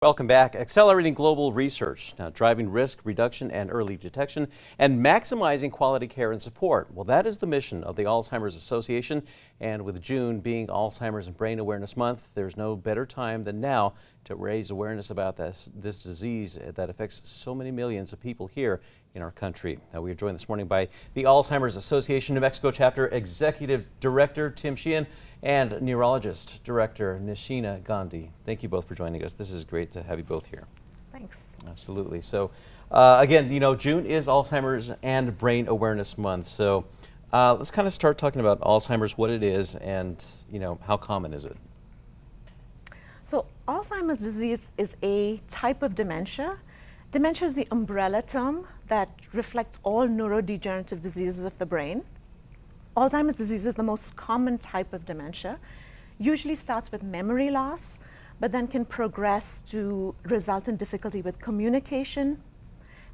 Welcome back. Accelerating global research, now driving risk reduction and early detection, and maximizing quality care and support. Well, that is the mission of the Alzheimer's Association. And with June being Alzheimer's and Brain Awareness Month, there's no better time than now to raise awareness about this disease that affects so many millions of people here in our country. Now, we are joined this morning by the Alzheimer's Association New Mexico Chapter Executive Director Tim Sheehan and Neurologist Director Nishina Gandhi. Thank you both for joining us. This is great to have you both here. Thanks. Absolutely. So again, June is Alzheimer's and Brain Awareness Month. So let's kind of start talking about Alzheimer's, what it is, and how common is it? So Alzheimer's disease is a type of dementia. Dementia is the umbrella term that reflects all neurodegenerative diseases of the brain. Alzheimer's disease is the most common type of dementia. Usually starts with memory loss, but then can progress to result in difficulty with communication,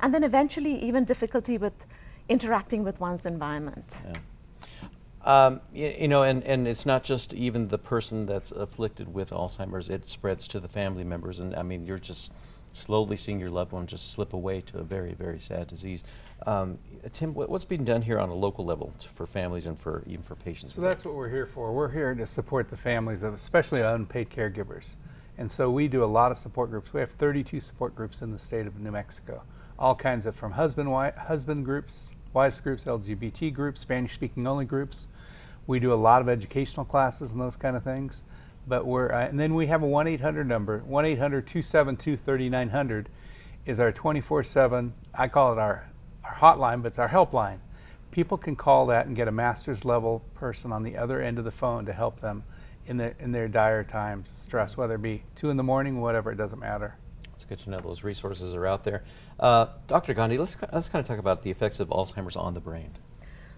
and then eventually even difficulty with interacting with one's environment. Yeah. And it's not just even the person that's afflicted with Alzheimer's, it spreads to the family members. And I mean, you're just slowly seeing your loved one just slip away to a very, very sad disease. Tim, what's being done here on a local level for families and even for patients? So that's what we're here for. We're here to support the families of especially unpaid caregivers. And so we do a lot of support groups. We have 32 support groups in the state of New Mexico. All kinds of, from husband groups, wives groups, LGBT groups, Spanish-speaking only groups. We do a lot of educational classes and those kind of things. But and then we have a 1-800 number, 1-800-272-3900 is our 24/7, I call it our hotline, but it's our helpline. People can call that and get a master's level person on the other end of the phone to help them in their dire times, stress, whether it be 2 in the morning, whatever, it doesn't matter. It's good to know those resources are out there. Dr. Gandhi, let's kind of talk about the effects of Alzheimer's on the brain.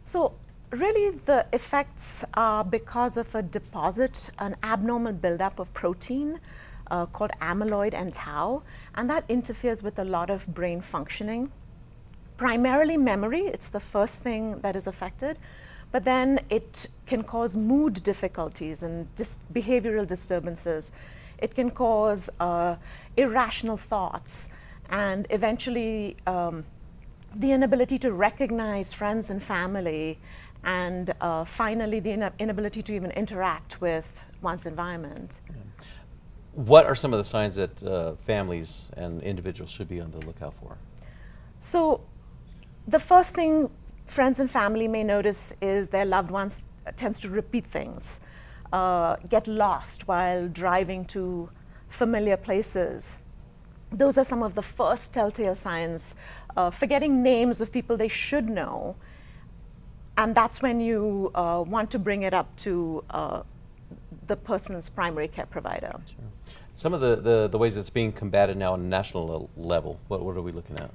So really the effects are because of a deposit, an abnormal buildup of protein called amyloid and tau, and that interferes with a lot of brain functioning. Primarily memory, it's the first thing that is affected, but then it can cause mood difficulties and behavioral disturbances. It can cause irrational thoughts and eventually the inability to recognize friends and family, and finally the inability to even interact with one's environment. What are some of the signs that families and individuals should be on the lookout for? So the first thing friends and family may notice is their loved ones tends to repeat things, get lost while driving to familiar places. Those are some of the first telltale signs, forgetting names of people they should know. And that's when you want to bring it up to the person's primary care provider. Sure. Some of the ways it's being combated now on a national level, what are we looking at?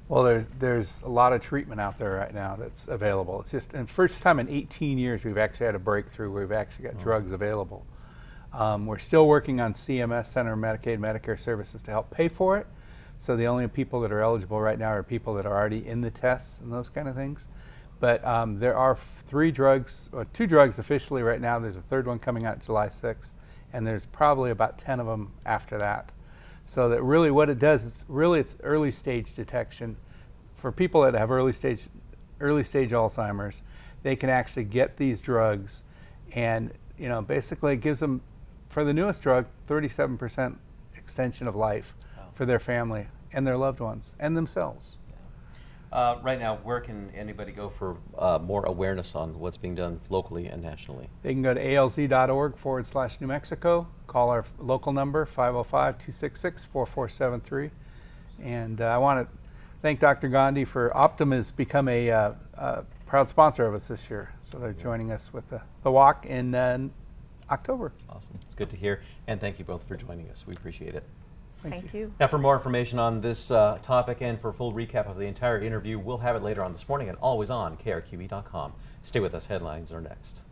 Well, there's a lot of treatment out there right now that's available. It's just, and first time in 18 years we've actually had a breakthrough where we've actually got drugs available. We're still working on CMS, Center for Medicaid Medicare Services, to help pay for it. So the only people that are eligible right now are people that are already in the tests and those kind of things. But there are 3 drugs, or 2 drugs officially right now. There's a 3rd one coming out July 6th, and there's probably about 10 of them after that. So that really what it does is it's early stage detection. For people that have early stage Alzheimer's, they can actually get these drugs, and basically it gives them, for the newest drug, 37% extension of life for their family and their loved ones and themselves. Right now, where can anybody go for more awareness on what's being done locally and nationally? They can go to alz.org/New Mexico, call our local number, 505-266-4473. And I want to thank Dr. Gandhi for Optum has become a proud sponsor of us this year. So they're joining us with the walk in October. Awesome. It's good to hear. And thank you both for joining us. We appreciate it. Thank you. Now, for more information on this topic and for a full recap of the entire interview, we'll have it later on this morning at alwaysonkrqe.com. Stay with us. Headlines are next.